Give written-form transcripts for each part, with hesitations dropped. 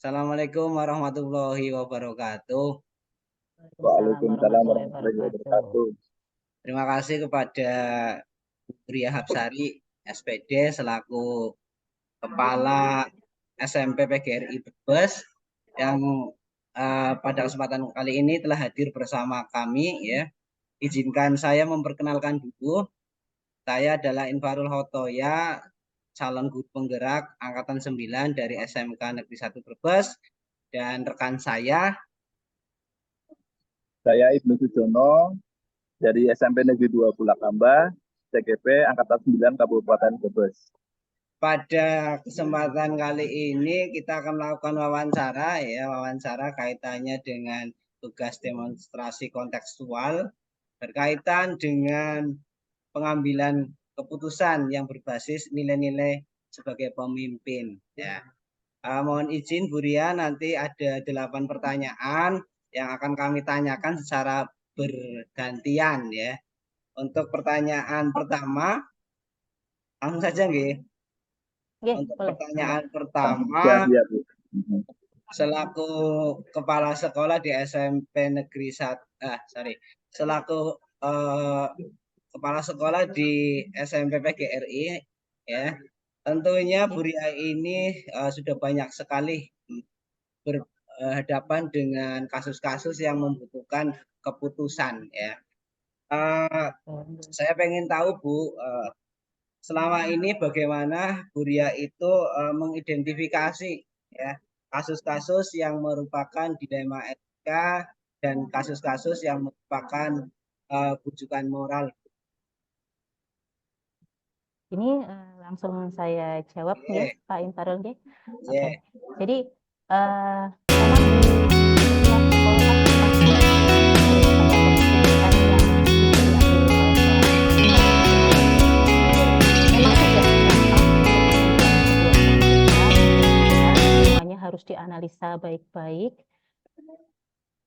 Assalamualaikum warahmatullahi wabarakatuh. Waalaikumsalam Waalaikumsalam warahmatullahi warahmatullahi wabarakatuh. wabarakatuh. Terima kasih kepada Bu Ria Hapsari, SPD, selaku Kepala SMP PGRI Brebes yang pada kesempatan kali ini telah hadir bersama kami. Ya, izinkan saya memperkenalkan dulu. Saya adalah Infarul Hotoya, calon guru penggerak Angkatan 9 dari SMK Negeri 1 Brebes, dan rekan saya Saya Ibnu Sujono dari SMP Negeri 2 Bulakamba, CGP Angkatan 9 Kabupaten Brebes. pada kesempatan kali ini kita akan melakukan wawancara kaitannya dengan tugas demonstrasi kontekstual berkaitan dengan pengambilan keputusan yang berbasis nilai-nilai sebagai pemimpin. Ya. Mohon izin Bu Ria, nanti ada 8 pertanyaan yang akan kami tanyakan secara bergantian ya. Untuk pertanyaan pertama, langsung saja nggih. Untuk Boleh. pertanyaan pertama, Ya, Bu. selaku kepala sekolah di SMP Negeri 1, selaku kepala sekolah di SMP PGRI, ya, tentunya Bu Ria ini sudah banyak sekali berhadapan dengan kasus-kasus yang membutuhkan keputusan, ya. Saya pengen tahu Bu, selama ini bagaimana Bu Ria itu mengidentifikasi ya kasus-kasus yang merupakan dilema etika dan kasus-kasus yang merupakan bujukan moral. Ini langsung saya jawab ya, Pak Infarul. Oke. Jadi semuanya harus dianalisa baik-baik.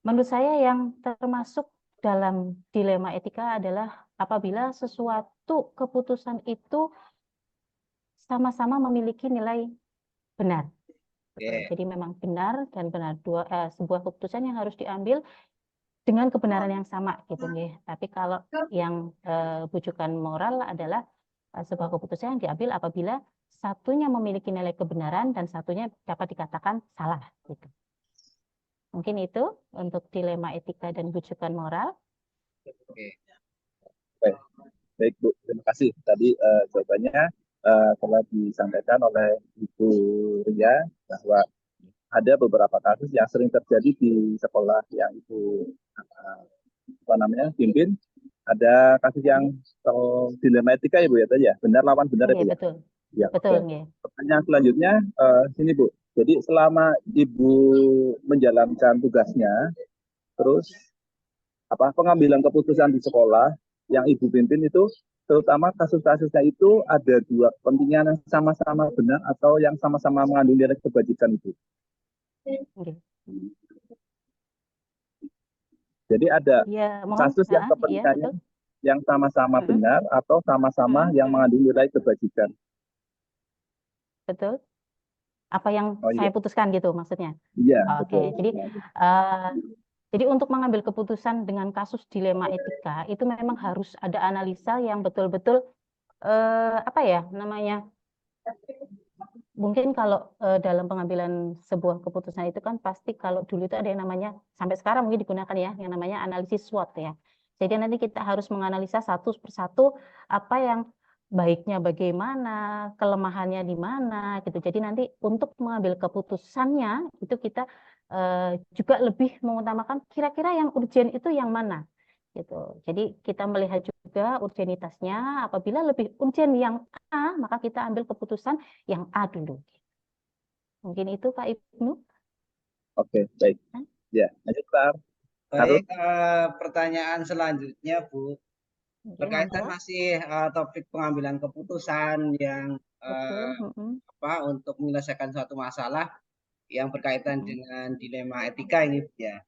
Menurut saya yang termasuk dalam dilema etika adalah apabila sesuatu keputusan itu sama-sama memiliki nilai benar. Jadi memang benar dan benar sebuah keputusan yang harus diambil dengan kebenaran yang sama gitu ya. Tapi kalau yang bujukan moral adalah sebuah keputusan yang diambil apabila satunya memiliki nilai kebenaran dan satunya dapat dikatakan salah gitu. Mungkin itu untuk dilema etika dan bujukan moral. Baik Bu, terima kasih. Tadi jawabannya telah disampaikan oleh Ibu Ria bahwa ada beberapa kasus yang sering terjadi di sekolah yang Ibu pimpin. Ada kasus yang dilema etika ya Bu ya tadi ya, benar lawan benar ya Bu ya. Betul. Ya, betul. Pertanyaan selanjutnya sini Bu. Jadi selama Ibu menjalankan tugasnya, terus pengambilan keputusan di sekolah yang Ibu pimpin itu, terutama kasus-kasusnya itu ada dua kepentingan yang sama-sama benar atau yang sama-sama mengandung nilai kebajikan itu. Jadi ada kasus yang kepentingannya yang sama-sama benar atau sama-sama yang mengandung nilai kebajikan. Betul. Apa yang saya putuskan gitu maksudnya? Iya. Oke. Jadi untuk mengambil keputusan dengan kasus dilema etika itu memang harus ada analisa yang betul-betul mungkin kalau dalam pengambilan sebuah keputusan itu kan pasti kalau dulu itu ada yang namanya sampai sekarang mungkin digunakan ya yang namanya analisis SWOT ya. Jadi nanti kita harus menganalisa satu persatu apa yang baiknya bagaimana, kelemahannya di mana gitu. Jadi nanti untuk mengambil keputusannya itu kita juga lebih mengutamakan kira-kira yang urgen itu yang mana gitu. Jadi kita melihat juga urgenitasnya, apabila lebih urgen yang A, maka kita ambil keputusan yang A dulu. Mungkin itu Pak Ibnu. Oke, baik. Ya, lanjut Pak. Baik, pertanyaan selanjutnya Bu. Berkaitan masih topik pengambilan keputusan yang untuk menyelesaikan suatu masalah yang berkaitan dengan dilema etika ini ya.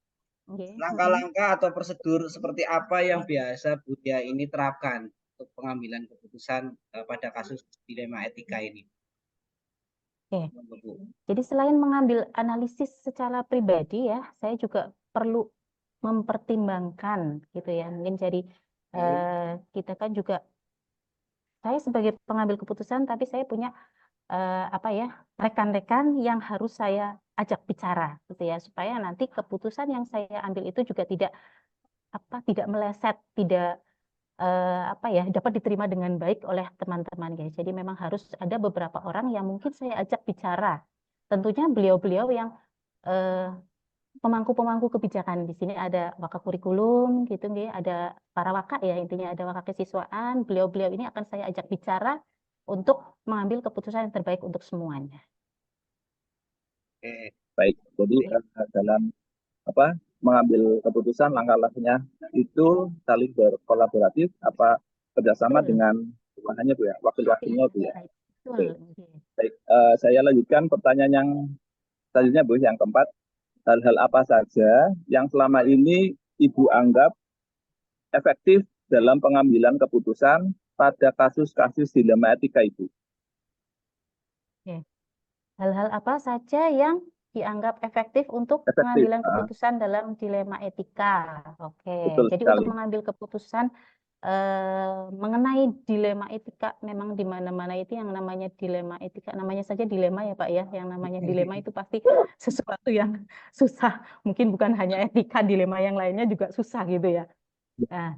Langkah-langkah atau prosedur seperti apa yang biasa Bu Ria ini terapkan untuk pengambilan keputusan pada kasus dilema etika ini? Oke. Monggo, Bu. Jadi selain mengambil analisis secara pribadi ya, saya juga perlu mempertimbangkan gitu ya. Mungkin jadi kita kan juga, saya sebagai pengambil keputusan, tapi saya punya rekan-rekan yang harus saya ajak bicara gitu ya, supaya nanti keputusan yang saya ambil itu juga tidak meleset, tidak dapat diterima dengan baik oleh teman-teman guys. Jadi memang harus ada beberapa orang yang mungkin saya ajak bicara. Tentunya beliau-beliau yang pemangku-pemangku kebijakan. Di sini ada wakakurikulum gitu nggih, ada para waka ya, intinya ada waka kesiswaan. Beliau-beliau ini akan saya ajak bicara untuk mengambil keputusan yang terbaik untuk semuanya. Oke. Baik, jadi dalam mengambil keputusan langkah-langkahnya itu saling berkolaboratif kerjasama dengan hanya Bu ya, wakil-wakilnya Bu ya. Betul. Baik, saya lanjutkan pertanyaan yang selanjutnya Bu, yang keempat. Hal-hal apa saja yang selama ini Ibu anggap efektif dalam pengambilan keputusan pada kasus-kasus dilema etika Ibu? Hal-hal apa saja yang dianggap efektif untuk pengambilan keputusan dalam dilema etika? Oke, jadi untuk mengambil keputusan mengenai dilema etika, memang di mana-mana itu yang namanya dilema etika, namanya saja dilema ya Pak ya, yang namanya dilema itu pasti sesuatu yang susah, mungkin bukan hanya etika, dilema yang lainnya juga susah gitu ya. Nah,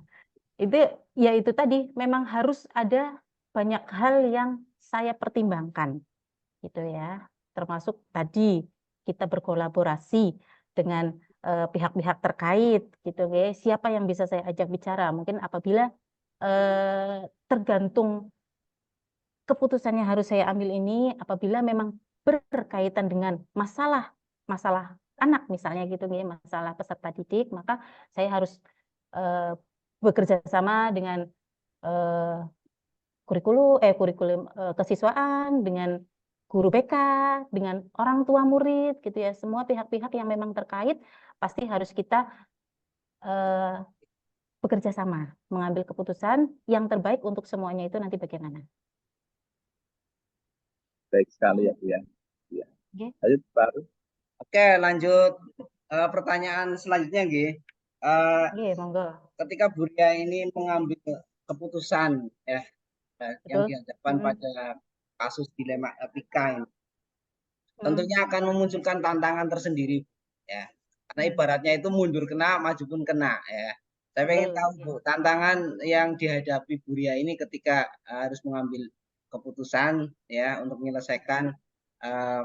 itu tadi memang harus ada banyak hal yang saya pertimbangkan gitu ya, termasuk tadi kita berkolaborasi dengan pihak-pihak terkait gitu ya, siapa yang bisa saya ajak bicara, mungkin apabila tergantung keputusan yang harus saya ambil ini, apabila memang berkaitan dengan masalah anak misalnya gitu ya, masalah peserta didik, maka saya harus bekerja sama dengan kurikulum kesiswaan, dengan guru BK, dengan orang tua murid gitu ya, semua pihak-pihak yang memang terkait pasti harus kita bekerja sama mengambil keputusan yang terbaik untuk semuanya itu nanti bagaimana. Baik sekali ya Bu ya. Lanjut Pak. Oke, lanjut pertanyaan selanjutnya nggih. Monggo. Ketika Bu Ria ini mengambil keputusan ya yang dihadapkan pada kasus dilema etika ini, tentunya akan memunculkan tantangan tersendiri ya. Karena ibaratnya itu mundur kena, maju pun kena ya. Saya pengen tahu Bu, tantangan yang dihadapi Bu Ria ini ketika harus mengambil keputusan ya untuk menyelesaikan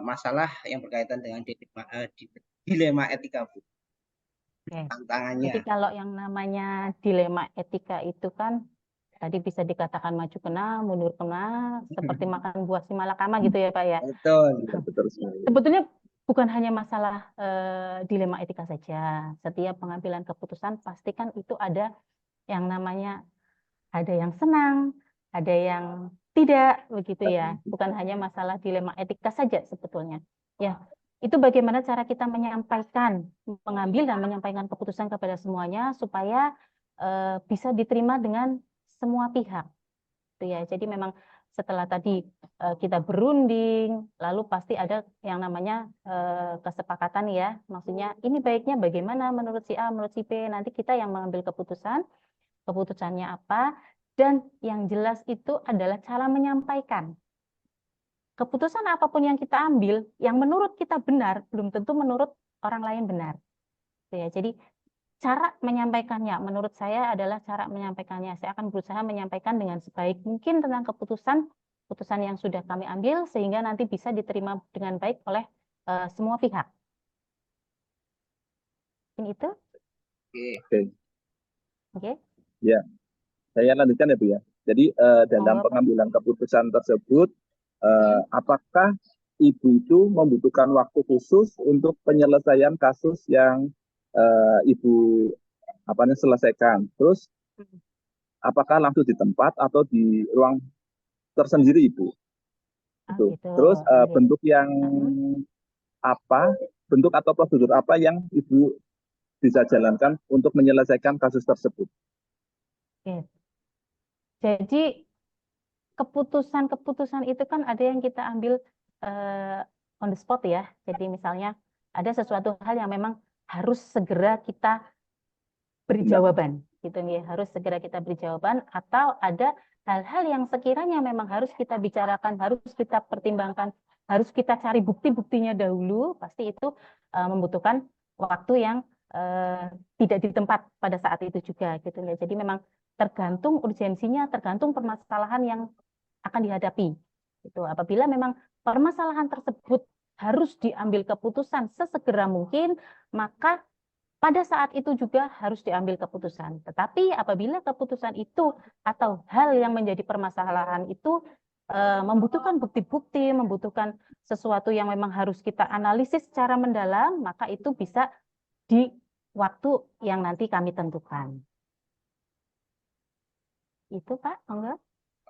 masalah yang berkaitan dengan dilema etika Bu. Tantangannya. Jadi kalau yang namanya dilema etika itu kan tadi bisa dikatakan maju kena, mundur kena, seperti makan buah si malakama gitu ya Pak ya. Betul. Sebetulnya bukan hanya masalah dilema etika saja. Setiap pengambilan keputusan pasti kan itu ada yang namanya, ada yang senang, ada yang tidak begitu ya. Bukan hanya masalah dilema etika saja sebetulnya. Ya, itu bagaimana cara kita mengambil dan menyampaikan keputusan kepada semuanya supaya bisa diterima dengan semua pihak. Gitu ya. Jadi memang setelah tadi kita berunding, lalu pasti ada yang namanya kesepakatan ya. Maksudnya ini baiknya bagaimana menurut si A, menurut si B. Nanti kita yang mengambil keputusannya apa, dan yang jelas itu adalah cara menyampaikan. Keputusan apapun yang kita ambil, yang menurut kita benar, belum tentu menurut orang lain benar. Ya, jadi cara menyampaikannya, menurut saya adalah cara menyampaikannya. Saya akan berusaha menyampaikan dengan sebaik mungkin tentang keputusan yang sudah kami ambil, sehingga nanti bisa diterima dengan baik oleh semua pihak. Ini itu. Oke. Ya, saya lanjutkan ya Bu ya. Jadi dalam pengambilan keputusan tersebut, apakah Ibu itu membutuhkan waktu khusus untuk penyelesaian kasus yang Ibu selesaikan? Terus apakah langsung di tempat atau di ruang tersendiri Ibu? Gitu. Terus bentuk yang bentuk atau prosedur apa yang Ibu bisa jalankan untuk menyelesaikan kasus tersebut? Jadi keputusan itu kan ada yang kita ambil on the spot ya. Jadi misalnya ada sesuatu hal yang memang harus segera kita beri jawaban, gitu nih. Harus segera kita beri jawaban, atau ada hal-hal yang sekiranya memang harus kita bicarakan, harus kita pertimbangkan, harus kita cari bukti-buktinya dahulu. Pasti itu membutuhkan waktu yang tidak di tempat pada saat itu juga, gitu ya. Jadi memang tergantung urgensinya, tergantung permasalahan yang akan dihadapi. Itu apabila memang permasalahan tersebut harus diambil keputusan sesegera mungkin, maka pada saat itu juga harus diambil keputusan. Tetapi apabila keputusan itu atau hal yang menjadi permasalahan itu membutuhkan bukti-bukti, membutuhkan sesuatu yang memang harus kita analisis secara mendalam, maka itu bisa di waktu yang nanti kami tentukan. Itu Pak, enggak?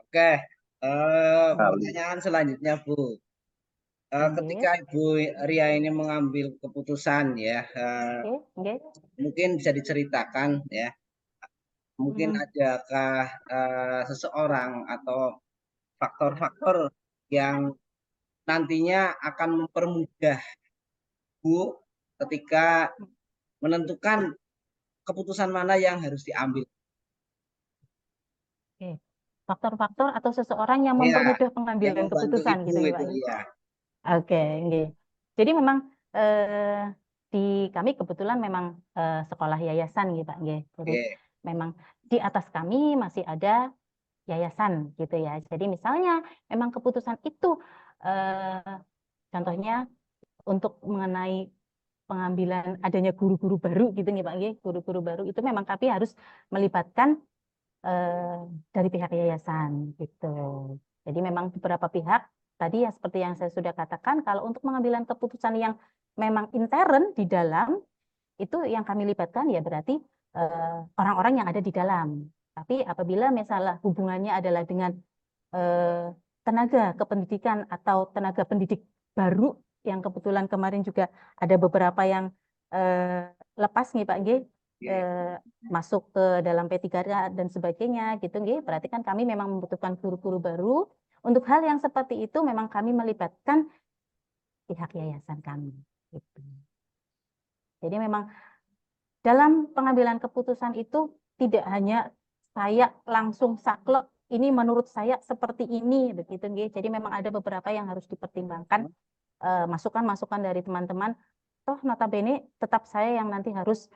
Oke, Nah, pertanyaan selanjutnya Bu. Ketika Ibu Ria ini mengambil keputusan ya, mungkin bisa diceritakan ya, mungkin adakah seseorang atau faktor-faktor yang nantinya akan mempermudah Bu ketika menentukan keputusan mana yang harus diambil. Faktor-faktor atau seseorang yang Ya, mempermudah yang pengambilan membantu keputusan Ibu gitu ya itu Pak. ya. Oke, jadi memang di kami kebetulan memang sekolah yayasan gitu Pak. Jadi memang di atas kami masih ada yayasan gitu ya. Jadi misalnya memang keputusan itu contohnya untuk mengenai pengambilan adanya guru-guru baru gitu nih Pak, guru-guru baru itu memang kami harus melibatkan dari pihak yayasan gitu. Jadi memang beberapa pihak tadi ya seperti yang saya sudah katakan, kalau untuk pengambilan keputusan yang memang intern di dalam itu yang kami libatkan ya berarti orang-orang yang ada di dalam. Tapi apabila misalnya hubungannya adalah dengan tenaga kependidikan atau tenaga pendidik baru yang kebetulan kemarin juga ada beberapa yang lepas nih Pak masuk ke dalam P3K dan sebagainya gitu berarti kan kami memang membutuhkan guru-guru baru. Untuk hal yang seperti itu memang kami melibatkan pihak yayasan kami gitu. Jadi memang dalam pengambilan keputusan itu tidak hanya saya langsung saklek ini menurut saya seperti ini begitu. Jadi memang ada beberapa yang harus dipertimbangkan, masukan-masukan dari teman-teman. Toh notabene tetap saya yang nanti harus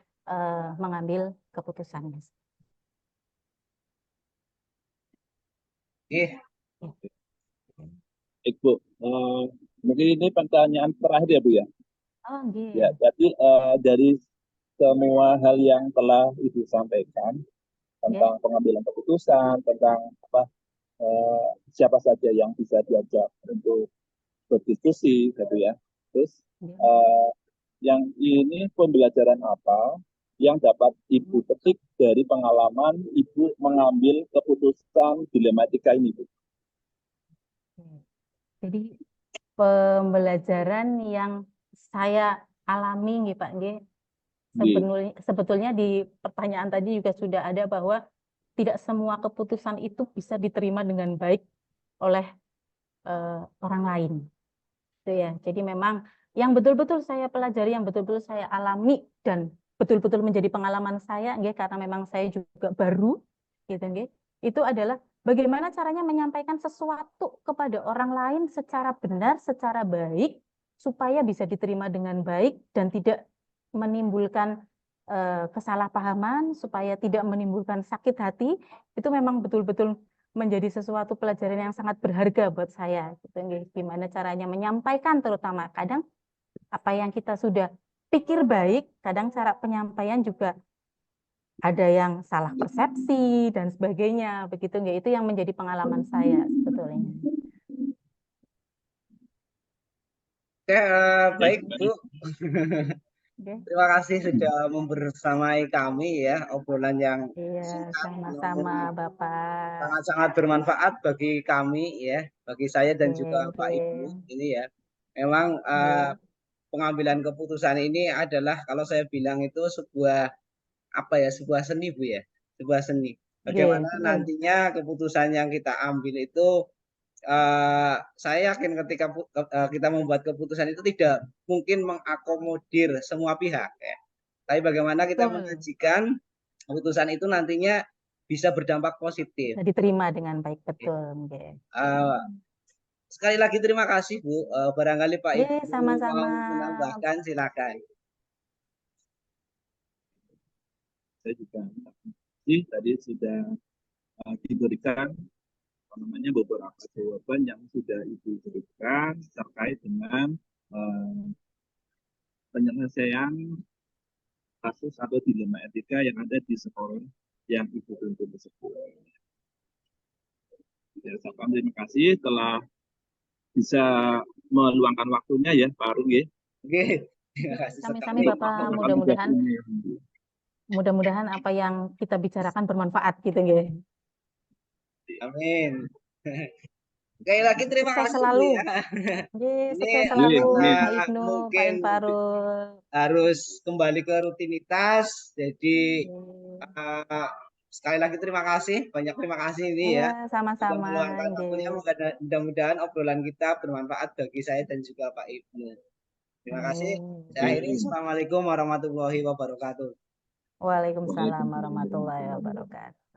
mengambil keputusan. Bu, mungkin ini pertanyaan terakhir ya Bu ya. Oh, Ya, jadi dari semua hal yang telah Ibu sampaikan tentang pengambilan keputusan, tentang apa siapa saja yang bisa diajak untuk berdiskusi, gitu ya. Terus yang ini pembelajaran apa yang dapat Ibu petik dari pengalaman Ibu mengambil keputusan dilematika ini, Bu? Jadi pembelajaran yang saya alami nih Pak sebetulnya di pertanyaan tadi juga sudah ada bahwa tidak semua keputusan itu bisa diterima dengan baik oleh orang lain. Itu ya. Jadi memang yang betul-betul saya pelajari, yang betul-betul saya alami dan betul-betul menjadi pengalaman saya, karena memang saya juga baru, gitu, itu adalah bagaimana caranya menyampaikan sesuatu kepada orang lain secara benar, secara baik, supaya bisa diterima dengan baik dan tidak menimbulkan kesalahpahaman, supaya tidak menimbulkan sakit hati. Itu memang betul-betul menjadi sesuatu pelajaran yang sangat berharga buat saya. Gitu, gimana caranya menyampaikan, terutama kadang apa yang kita sudah pikir baik, kadang cara penyampaian juga ada yang salah persepsi dan sebagainya, begitu itu yang menjadi pengalaman saya sebetulnya. Oke, baik Bu. Terima kasih sudah membersamai kami ya, obrolan yang sama-sama Bapak. Sangat-sangat bermanfaat bagi kami ya, bagi saya dan juga Pak Ibu ini ya. Memang pengambilan keputusan ini adalah kalau saya bilang itu sebuah sebuah seni Bu ya, sebuah seni. Bagaimana nantinya keputusan yang kita ambil itu saya yakin ketika kita membuat keputusan itu tidak mungkin mengakomodir semua pihak ya. Tapi bagaimana kita Betul. menyajikan keputusan itu nantinya bisa berdampak positif. Bisa diterima dengan baik, betul. Nggih. Sekali lagi terima kasih Bu. Barangkali Pak Nggih, Ibu sama-sama. mau menambahkan, silakan. Saya juga tadi sudah diberikan beberapa jawaban yang sudah Ibu berikan terkait dengan penyelesaian kasus atau dilema etika yang ada di sekolah yang Ibu pimpin tersebut. Ya, saya terima kasih telah bisa meluangkan waktunya ya Pak Arung ya. Oke, terima kasih Sami-sami sekali. Bapak, mudah-mudahan apa yang kita bicarakan bermanfaat gitu nggih. Amin. Sekali lagi terima Sukses kasih selalu. Bu, ya. Nggih, Ini sukses selalu karena Pak Ibnu, Pak mungkin Enfarul. harus kembali ke rutinitas. Jadi Nggih. sekali lagi terima kasih, banyak terima kasih ini ya. Iya, Sudah sama-sama. meluangkan waktunya. Nggih. Mudah-mudahan obrolan kita bermanfaat bagi saya dan juga Pak Ibnu. Terima kasih. Saya akhiri. Assalamualaikum warahmatullahi wabarakatuh. Waalaikumsalam warahmatullahi wabarakatuh.